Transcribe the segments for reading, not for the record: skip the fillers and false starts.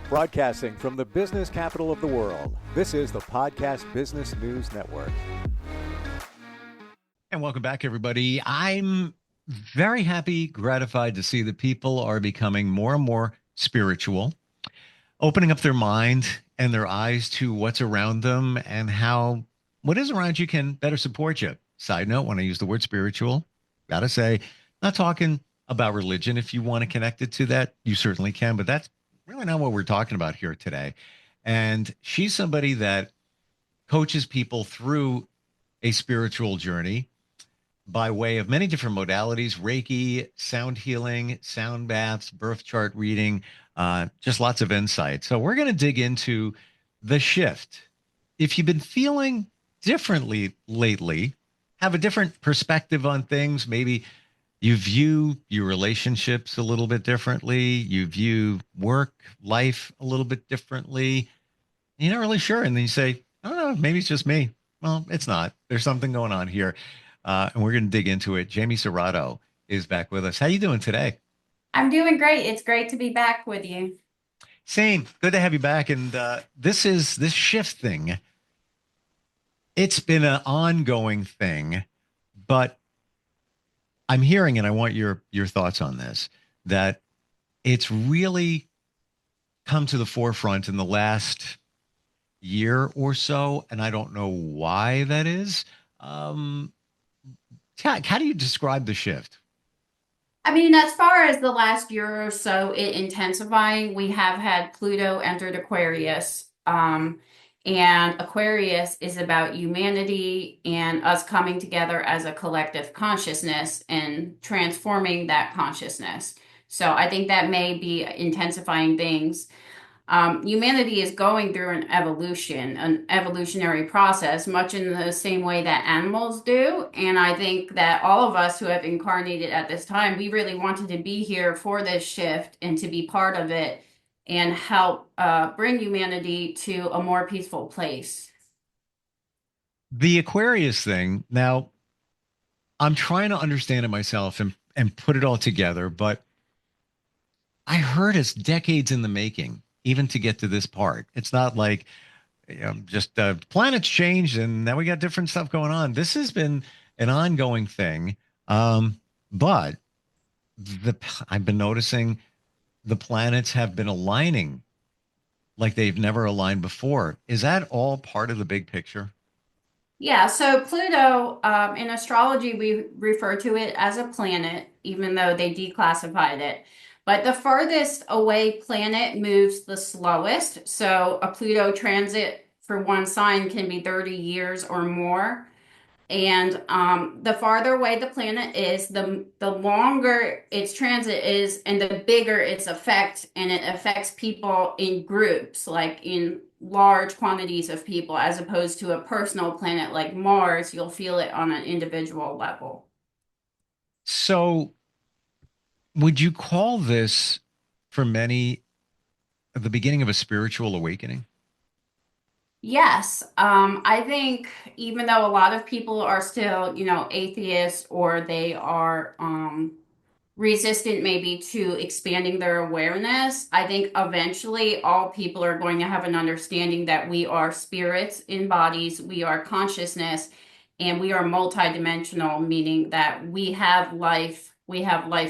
Broadcasting from the business capital of the world, this is the Podcast Business News Network. And welcome back, everybody. I'm very happy, gratified to see that people are becoming more and more spiritual, opening up their mind and their eyes to what's around them and how what is around you can better support you. Side note, when I use the word spiritual, gotta say, not talking about religion. If you want to connect it to that, you certainly can, but that's really not what we're talking about here today. And she's somebody that coaches people through a spiritual journey by way of many different modalities: Reiki, sound healing, sound baths, birth chart reading, just lots of insight. So, we're going to dig into the shift. If you've been feeling differently lately, have a different perspective on things, maybe you view your relationships a little bit differently, you view work, life a little bit differently, you're not really sure. And then you say, I don't know, maybe it's just me. Well, it's not. There's something going on here. And we're going to dig into it. Jamie Serrato is back with us. How you doing today? I'm doing great. It's great to be back with you. Same. Good to have you back. And this shift thing. It's been an ongoing thing, but I'm hearing, and I want your thoughts on this, that it's really come to the forefront in the last year or so, and I don't know why that is. How do you describe the shift? I mean, as far as the last year or so, it intensifying, we have had Pluto entered Aquarius. And Aquarius is about humanity and us coming together as a collective consciousness and transforming that consciousness. So I think that may be intensifying things. Humanity is going through an evolutionary process, much in the same way that animals do. And I think that all of us who have incarnated at this time, we really wanted to be here for this shift and to be part of it and help bring humanity to a more peaceful place. The Aquarius thing. Now, I'm trying to understand it myself and put it all together, but I heard it's decades in the making, even to get to this part. It's not like just planets changed and now we got different stuff going on. This has been an ongoing thing. But I've been noticing the planets have been aligning like they've never aligned before. Is that all part of the big picture? Yeah, so Pluto, in astrology, we refer to it as a planet, even though they declassified it. But the farthest away planet moves the slowest. So a Pluto transit for one sign can be 30 years or more. And the farther away the planet is, the longer its transit is, and the bigger its effect, and it affects people in groups, like in large quantities of people, as opposed to a personal planet like Mars. You'll feel it on an individual level. So, would you call this for many the beginning of a spiritual awakening? Yes, I think even though a lot of people are still, atheists or they are resistant maybe to expanding their awareness, I think eventually all people are going to have an understanding that we are spirits in bodies, we are consciousness, and we are multidimensional, meaning that we have life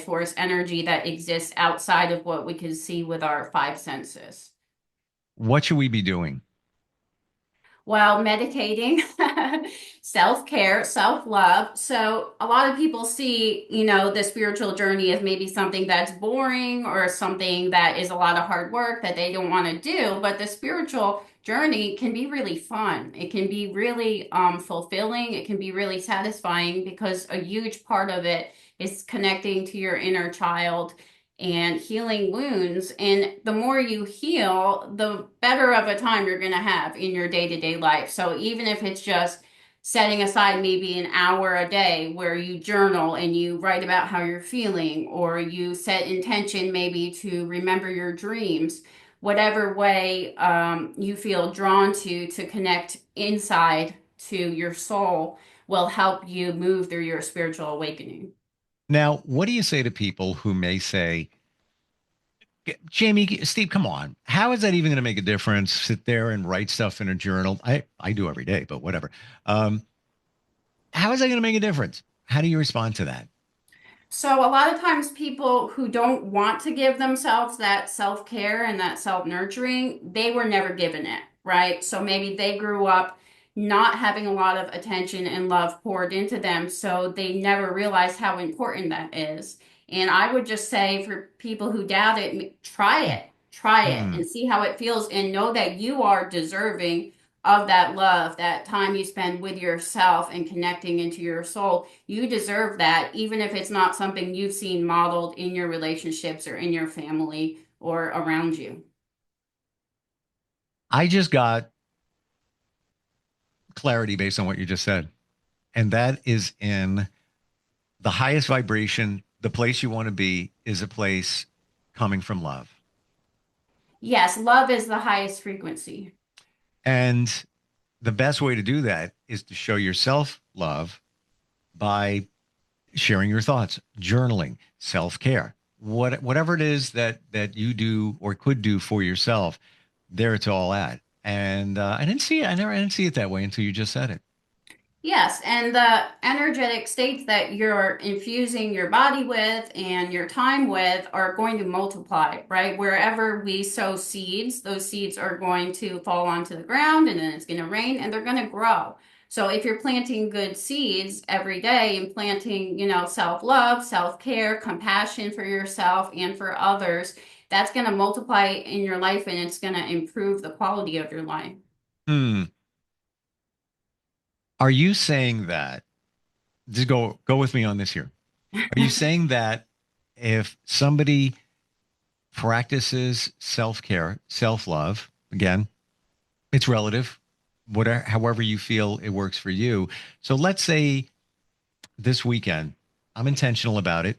force energy that exists outside of what we can see with our five senses. What should we be doing? While meditating, self-care, self-love. So a lot of people see, the spiritual journey as maybe something that's boring or something that is a lot of hard work that they don't want to do. But the spiritual journey can be really fun. It can be really fulfilling. It can be really satisfying because a huge part of it is connecting to your inner child and healing wounds. And the more you heal, the better of a time you're going to have in your day-to-day life. So even if it's just setting aside maybe an hour a day where you journal and you write about how you're feeling, or you set intention maybe to remember your dreams, whatever way you feel drawn to connect inside to your soul will help you move through your spiritual awakening. Now, what do you say to people who may say, Jamie, Steve, come on. How is that even going to make a difference? Sit there and write stuff in a journal. I do every day, but whatever. Um, how is that going to make a difference? How do you respond to that? So a lot of times people who don't want to give themselves that self-care and that self-nurturing, they were never given it, right? So maybe they grew up not having a lot of attention and love poured into them, so they never realized how important that is. And I would just say for people who doubt it, try it Hmm. and see how it feels and know that you are deserving of that love, that time you spend with yourself and connecting into your soul. You deserve that, even if it's not something you've seen modeled in your relationships or in your family or around you. I just got clarity based on what you just said. And that is in the highest vibration, the place you want to be is a place coming from love. Yes, love is the highest frequency. And the best way to do that is to show yourself love by sharing your thoughts, journaling, self-care, whatever it is that you do or could do for yourself. There it's all at. And I didn't see it. I didn't see it that way until you just said it. Yes, and the energetic states that you're infusing your body with and your time with are going to multiply, right? Wherever we sow seeds, those seeds are going to fall onto the ground and then it's going to rain and they're going to grow. So if you're planting good seeds every day and planting, self-love, self-care, compassion for yourself and for others, that's going to multiply in your life and it's going to improve the quality of your life. Hmm. Are you saying that? Just go with me on this here. Are you saying that if somebody practices self-care, self-love, again, it's relative, whatever, however you feel it works for you. So let's say this weekend, I'm intentional about it.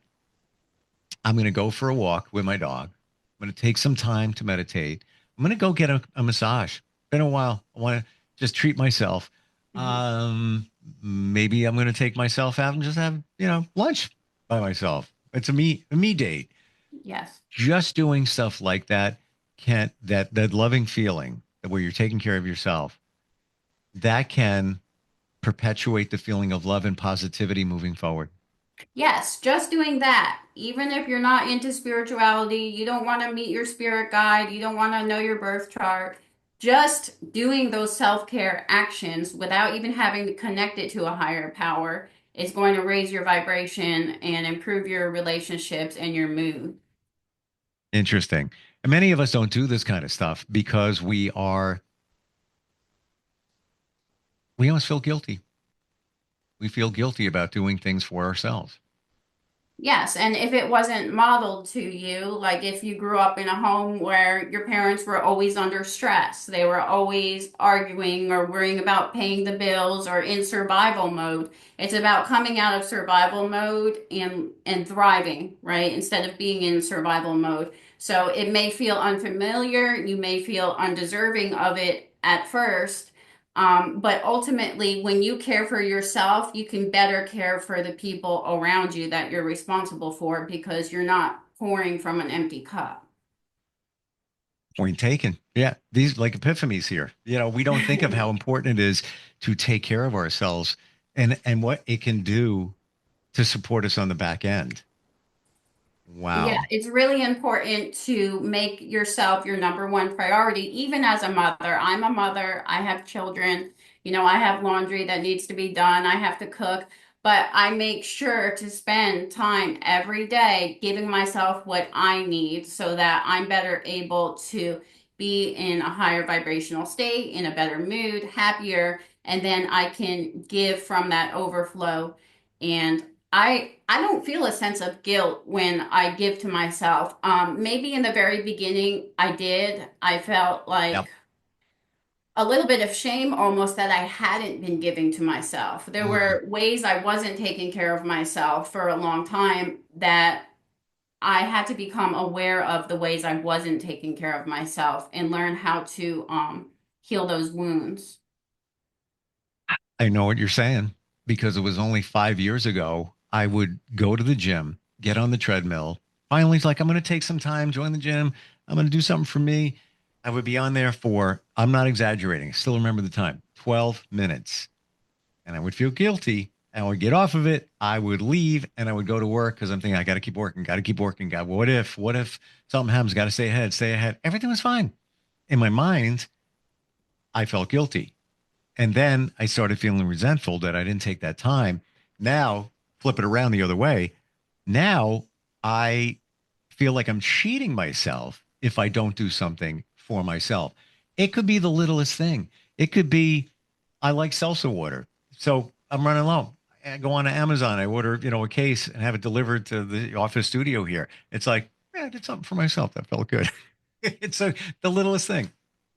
I'm going to go for a walk with my dog. I'm going to take some time to meditate. I'm going to go get a massage. Been a while. I want to just treat myself. Mhm. Um, Maybe I'm going to take myself out and just have, lunch by myself. It's a me date. Yes. Just doing stuff like that can that loving feeling where you're taking care of yourself, that can perpetuate the feeling of love and positivity moving forward. Yes, just doing that. Even if you're not into spirituality, you don't want to meet your spirit guide, you don't want to know your birth chart, just doing those self-care actions without even having to connect it to a higher power is going to raise your vibration and improve your relationships and your mood. Interesting. And many of us don't do this kind of stuff because we almost feel guilty. We feel guilty about doing things for ourselves. Yes, and if it wasn't modeled to you, like if you grew up in a home where your parents were always under stress, they were always arguing or worrying about paying the bills or in survival mode, it's about coming out of survival mode and thriving, right? Instead of being in survival mode. So it may feel unfamiliar, you may feel undeserving of it at first, but ultimately, when you care for yourself, you can better care for the people around you that you're responsible for because you're not pouring from an empty cup. Point taken. Yeah. These like epiphanies here. We don't think of how important it is to take care of ourselves and what it can do to support us on the back end. Yeah, Wow. it's really important to make yourself your number one priority, even as a mother. I'm a mother, I have children, I have laundry that needs to be done, I have to cook, but I make sure to spend time every day giving myself what I need so that I'm better able to be in a higher vibrational state, in a better mood, happier, and then I can give from that overflow. And I don't feel a sense of guilt when I give to myself. Maybe in the very beginning I did. I felt like Yep. a little bit of shame almost that I hadn't been giving to myself. There Mm. were ways I wasn't taking care of myself for a long time that I had to become aware of the ways I wasn't taking care of myself and learn how to heal those wounds. I know what you're saying because it was only 5 years ago. I would go to the gym, get on the treadmill, finally, it's like, I'm going to take some time, join the gym. I'm going to do something for me. I would be on there for, I'm not exaggerating. I still remember the time, 12 minutes. And I would feel guilty. I would get off of it. I would leave and I would go to work because I'm thinking, I got to keep working, got to keep working. God, what if something happens? Got to stay ahead, stay ahead. Everything was fine. In my mind, I felt guilty. And then I started feeling resentful that I didn't take that time. Now, flip it around the other way. Now I feel like I'm cheating myself if I don't do something for myself. It could be the littlest thing. It could be I like seltzer water. So I'm running low. I go on to Amazon. I order, a case and have it delivered to the office studio here. It's like, yeah, I did something for myself. That felt good. It's the littlest thing.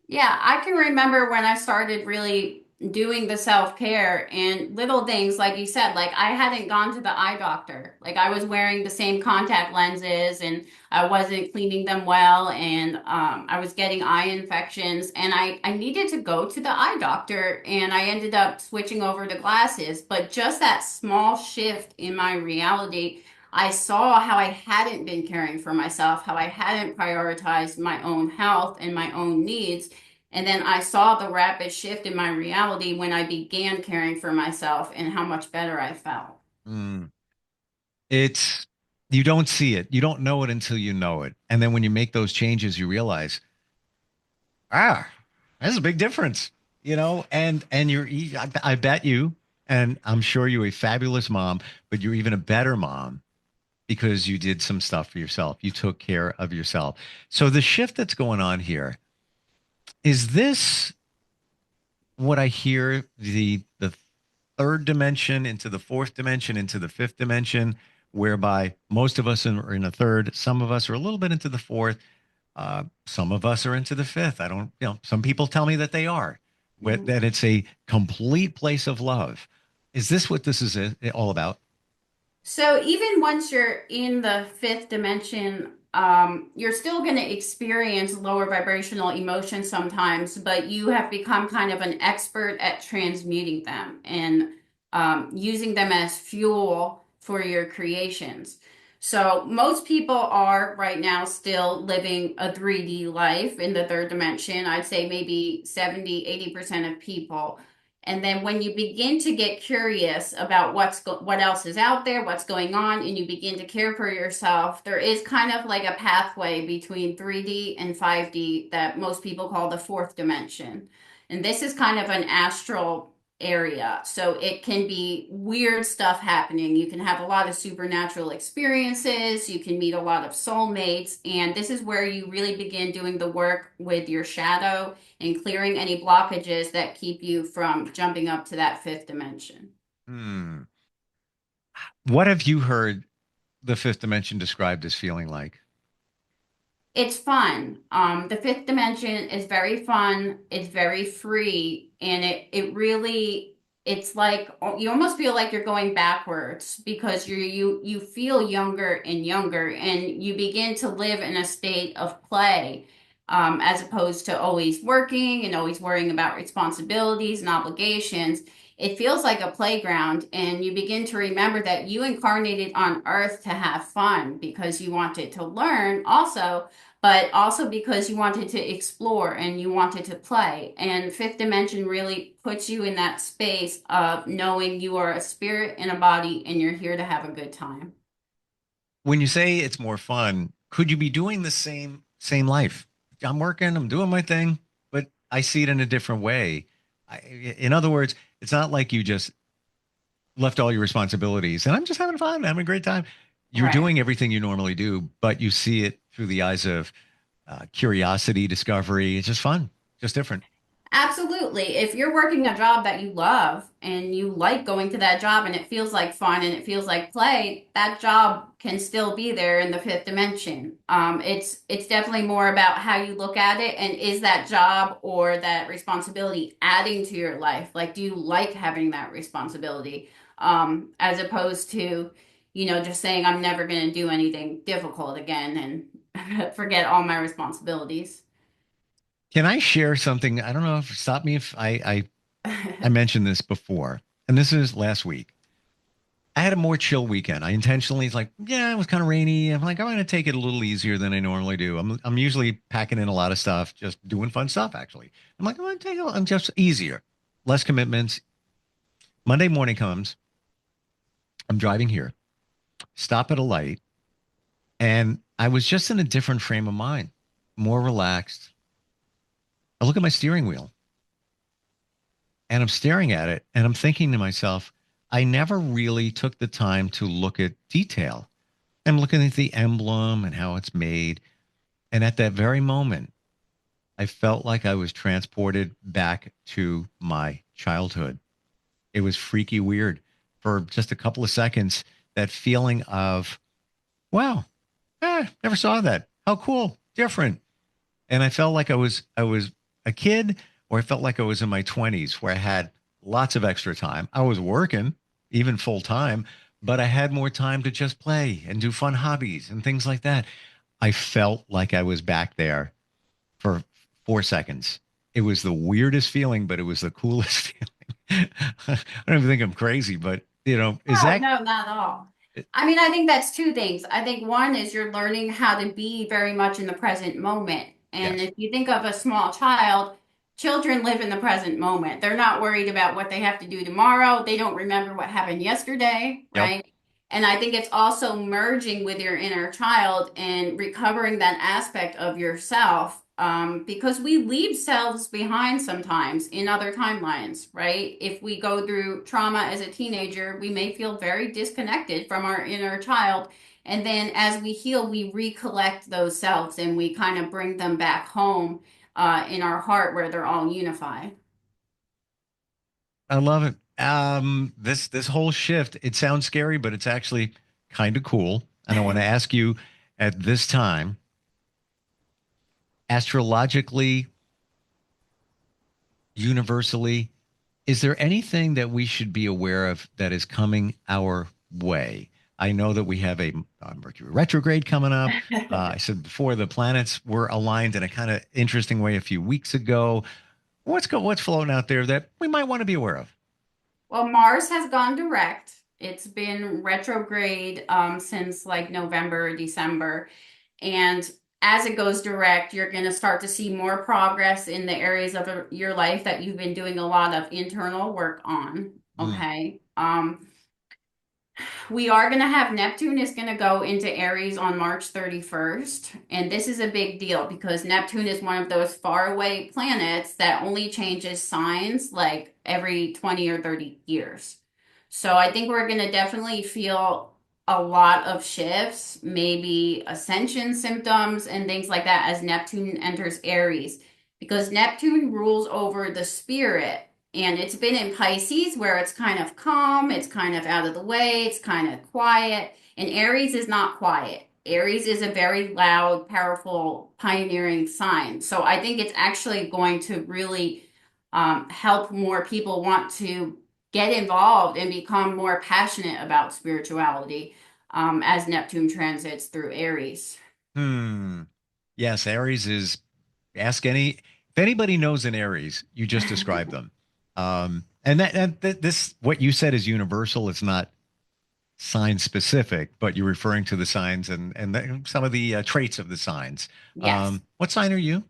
Yeah, I can remember when I started really doing the self-care and little things, like you said, like I hadn't gone to the eye doctor. Like I was wearing the same contact lenses and I wasn't cleaning them well and I was getting eye infections and I needed to go to the eye doctor and I ended up switching over to glasses. But just that small shift in my reality, I saw how I hadn't been caring for myself, how I hadn't prioritized my own health and my own needs. And then I saw the rapid shift in my reality when I began caring for myself and how much better I felt. Mm. It's you don't see it. You don't know it until you know it. And then when you make those changes, you realize, that's a big difference, and I bet you, and I'm sure you're a fabulous mom, but you're even a better mom because you did some stuff for yourself. You took care of yourself. So the shift that's going on here, is this what I hear, the third dimension into the fourth dimension into the fifth dimension, whereby most of us are in a third, some of us are a little bit into the fourth, some of us are into the fifth. I don't, some people tell me that they are, but Mhm. that it's a complete place of love. Is this what this is all about? So even once you're in the fifth dimension, you're still going to experience lower vibrational emotions sometimes, but you have become kind of an expert at transmuting them and using them as fuel for your creations. So most people are right now still living a 3D life in the third dimension. I'd say maybe 70, 80% of people. And then when you begin to get curious about what else is out there, what's going on, and you begin to care for yourself, there is kind of like a pathway between 3D and 5D that most people call the fourth dimension. And this is kind of an astral area. So it can be weird stuff happening. You can have a lot of supernatural experiences, you can meet a lot of soulmates, and this is where you really begin doing the work with your shadow and clearing any blockages that keep you from jumping up to that fifth dimension. Hmm. What have you heard the fifth dimension described as feeling like? It's fun. The fifth dimension is very fun. It's very free, and it really it's like you almost feel like you're going backwards because you feel younger and younger, and you begin to live in a state of play, as opposed to always working and always worrying about responsibilities and obligations. It feels like a playground, and you begin to remember that you incarnated on Earth to have fun because you wanted to learn also, but also because you wanted to explore and you wanted to play. And fifth dimension really puts you in that space of knowing you are a spirit in a body and you're here to have a good time. When you say it's more fun, could you be doing the same life? I'm working, I'm doing my thing, but I see it in a different way. In other words, it's not like you just left all your responsibilities and I'm just having fun, having a great time. You're Right. doing everything you normally do, but you see it through the eyes of curiosity, discovery. It's just fun, just different. Absolutely. If you're working a job that you love and you like going to that job and it feels like fun and it feels like play, that job can still be there in the fifth dimension. It's definitely more about how you look at it and is that job or that responsibility adding to your life? Like, do you like having that responsibility? As opposed to, just saying I'm never going to do anything difficult again and forget all my responsibilities. Can I share something? I don't know if stop me if I mentioned this before, and this is last week. I had a more chill weekend. I intentionally like, yeah, it was kind of rainy. I'm like, I'm going to take it a little easier than I normally do. I'm usually packing in a lot of stuff, just doing fun stuff. Actually, I'm like, I'm going to take it. I'm just easier, less commitments. Monday morning comes. I'm driving here, stop at a light, and I was just in a different frame of mind, more relaxed. I look at my steering wheel and I'm staring at it and I'm thinking to myself, I never really took the time to look at detail. I'm looking at the emblem and how it's made. And at that very moment, I felt like I was transported back to my childhood. It was freaky weird for just a couple of seconds. That feeling of, wow, never saw that. How cool, different. And I felt like I was a kid, or I felt like I was in my 20s where I had lots of extra time. I was working even full time, but I had more time to just play and do fun hobbies and things like that. I felt like I was back there for 4 seconds. It was the weirdest feeling, but it was the coolest feeling. I don't even think I'm crazy, but is No, that no, not at all. I mean, I think that's two things. I think one is you're learning how to be very much in the present moment. And yes. if you think of a small child, children live in the present moment. They're not worried about what they have to do tomorrow. They don't remember what happened yesterday, Yep. right? And I think it's also merging with your inner child and recovering that aspect of yourself, because we leave selves behind sometimes in other timelines, right? If we go through trauma as a teenager, we may feel very disconnected from our inner child. And then as we heal, we recollect those selves and we kind of bring them back home in our heart where they're all unified. I love it. This whole shift, it sounds scary, but it's actually kind of cool. And I want to ask you at this time, astrologically, universally, is there anything that we should be aware of that is coming our way? I know that we have a Mercury retrograde coming up. I said before the planets were aligned in a kind of interesting way a few weeks ago. What's floating out there that we might want to be aware of? Well, Mars has gone direct. It's been retrograde since like November, December. And as it goes direct, you're going to start to see more progress in the areas of your life that you've been doing a lot of internal work on. Mm. Okay. We are going to have Neptune is going to go into Aries on March 31st. And this is a big deal because Neptune is one of those faraway planets that only changes signs like every 20 or 30 years. So I think we're going to definitely feel a lot of shifts, maybe ascension symptoms and things like that as Neptune enters Aries, because Neptune rules over the spirit. And it's been in Pisces where it's kind of calm, it's kind of out of the way, it's kind of quiet. And Aries is not quiet. Aries is a very loud, powerful, pioneering sign. So I think it's actually going to really help more people want to get involved and become more passionate about spirituality as Neptune transits through Aries. Hmm. Yes, Aries is ask any if anybody knows an Aries, you just describe them. And this what you said is universal. It's not sign specific, but you're referring to the signs and some of the traits of the signs. Yes. What sign are you?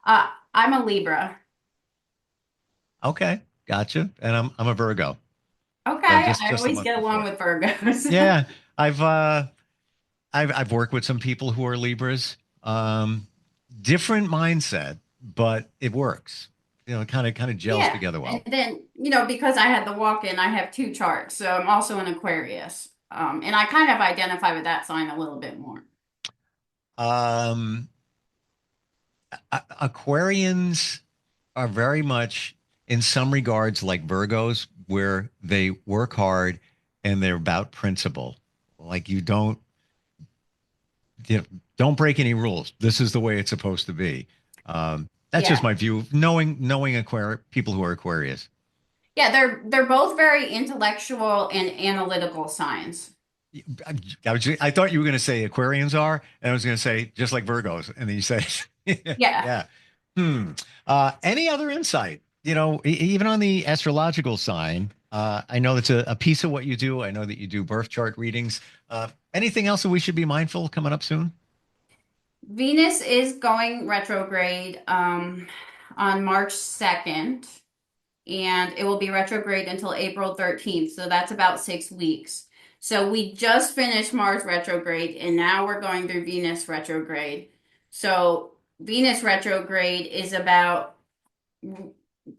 I'm a Libra. Okay, gotcha. And I'm a Virgo. Okay, So I just a always month get along before. with Virgos. Yeah, I've I've worked with some people who are Libras. Different mindset, but it works. It kind of gels Yeah. together And well. then, because I had the walk-in, I have two charts. So I'm also an Aquarius. And I kind of identify with that sign a little bit more. Um, Aquarians are very much, in some regards, like Virgos, where they work hard and they're about principle. Like you don't break any rules. This is the way it's supposed to be. That's just Yeah. my view. Knowing people who are Aquarius. Yeah, they're both very intellectual and analytical signs. I thought you were going to say Aquarians are, and I was going to say just like Virgos, and then you said, Yeah. yeah. Hmm. Any other insight? Even on the astrological sign. I know it's a piece of what you do. I know that you do birth chart readings. Anything else that we should be mindful coming up soon? Venus is going retrograde on March 2nd, and it will be retrograde until April 13th. So that's about 6 weeks. So we just finished Mars retrograde, and now we're going through Venus retrograde. So Venus retrograde is about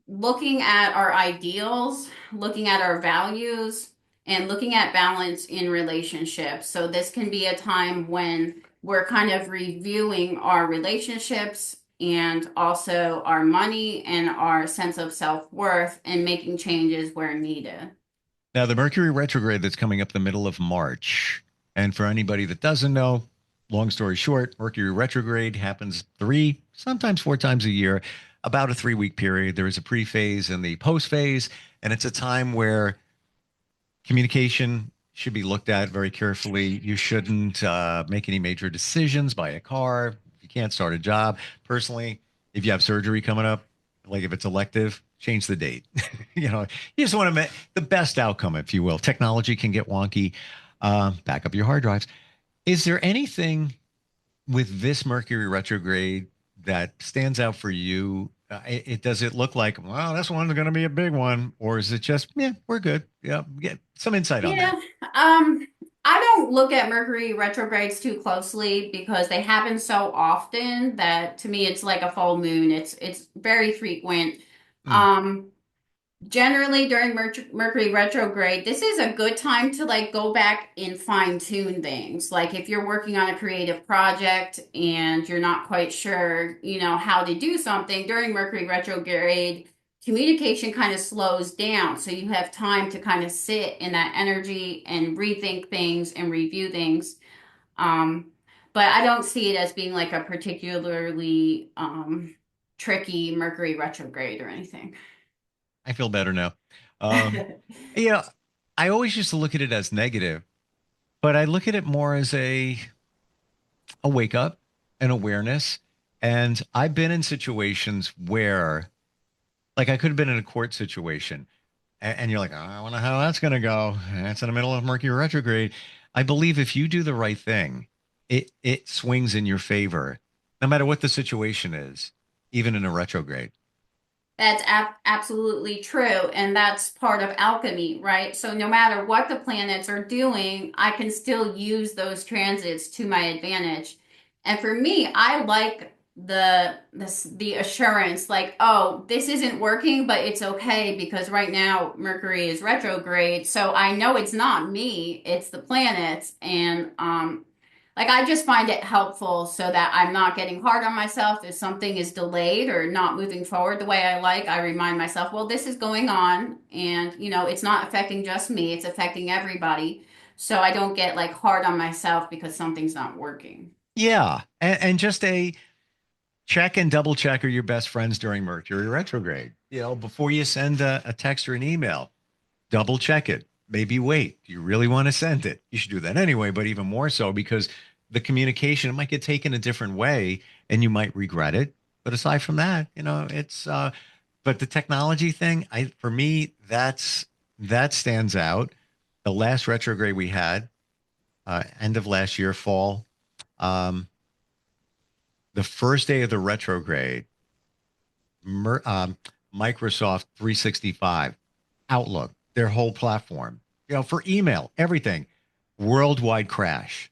looking at our ideals, looking at our values, and looking at balance in relationships. So this can be a time when we're kind of reviewing our relationships and also our money and our sense of self-worth and making changes where needed. Now, the Mercury retrograde that's coming up the middle of March. And for anybody that doesn't know, long story short, Mercury retrograde happens three, sometimes four times a year, about a 3 week period. There is a pre phase and the post phase. And it's a time where communication should be looked at very carefully. You shouldn't make any major decisions, buy a car. You can't start a job. Personally, if you have surgery coming up, like if it's elective, change the date. You just want to make the best outcome, if you will. Technology can get wonky. Back up your hard drives. Is there anything with this Mercury retrograde that stands out for you? Does it look like, well, this one's going to be a big one, or is it just, yeah, we're good? Yeah, get some insight on Yeah, that. I don't look at Mercury retrogrades too closely because they happen so often that to me it's like a full moon. It's very frequent. Hmm. Um, Generally during Mercury retrograde, this is a good time to like go back and fine tune things. Like if you're working on a creative project and you're not quite sure, how to do something during Mercury retrograde, communication kind of slows down. So you have time to kind of sit in that energy and rethink things and review things. Um, but I don't see it as being like a particularly tricky Mercury retrograde or anything. I feel better now. Um, yeah, I always used to look at it as negative, but I look at it more as a wake up, an awareness. And I've been in situations where, like, I could have been in a court situation, and you're like, oh, I wonder how that's going to go. It's in the middle of Mercury retrograde. I believe if you do the right thing, it swings in your favor, no matter what the situation is, even in a retrograde. That's absolutely true. And that's part of alchemy, right? So no matter what the planets are doing, I can still use those transits to my advantage. And for me, I like the assurance like, oh, this isn't working, but it's okay because right now Mercury is retrograde. So I know it's not me, it's the planets. And like I just find it helpful so that I'm not getting hard on myself if something is delayed or not moving forward the way I like. I remind myself, well, this is going on and it's not affecting just me, it's affecting everybody. So I don't get like hard on myself because something's not working. Yeah. And just a check and double check are your best friends during Mercury retrograde. Before you send a text or an email, double check it. Maybe wait. Do you really want to send it? You should do that anyway, but even more so because the communication might get taken a different way and you might regret it. But aside from that, it's but the technology thing, for me, that stands out. The last retrograde we had, end of last year, fall, um, the first day of the retrograde, Microsoft 365, Outlook, their whole platform, for email, everything, worldwide crash.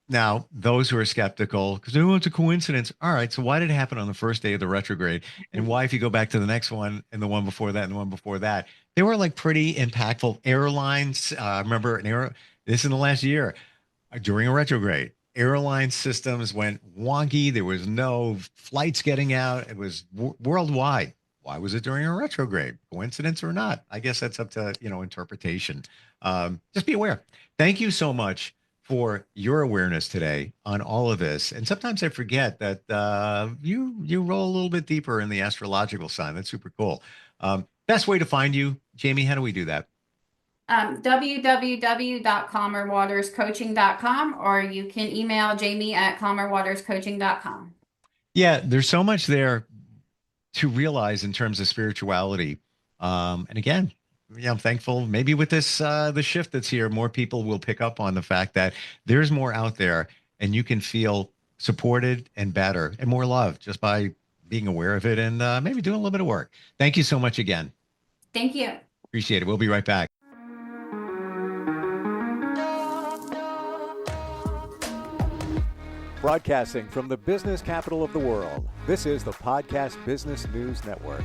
Now, those who are skeptical, because oh, it's a coincidence. All right, so why did it happen on the first day of the retrograde? And why, if you go back to the next one and the one before that and the one before that, they were like pretty impactful. Airlines, remember this is in the last year, during a retrograde. Airline systems went wonky. There was no flights getting out. It was worldwide. Why was it during a retrograde? Coincidence or not? I guess that's up to interpretation. Just be aware. Thank you so much for your awareness today on all of this. And sometimes I forget that you roll a little bit deeper in the astrological sign. That's super cool. Best way to find you, Jamie? How do we do that? www.calmerwaterscoaching.com, or you can email Jamie at calmerwaterscoaching.com. Yeah, there's so much there to realize in terms of spirituality. And again, I'm thankful maybe with this the shift that's here, more people will pick up on the fact that there's more out there and you can feel supported and better and more loved just by being aware of it and maybe doing a little bit of work. Thank you so much again. Thank you. Appreciate it. We'll be right back. Broadcasting from the business capital of the world, this is the Podcast Business News Network.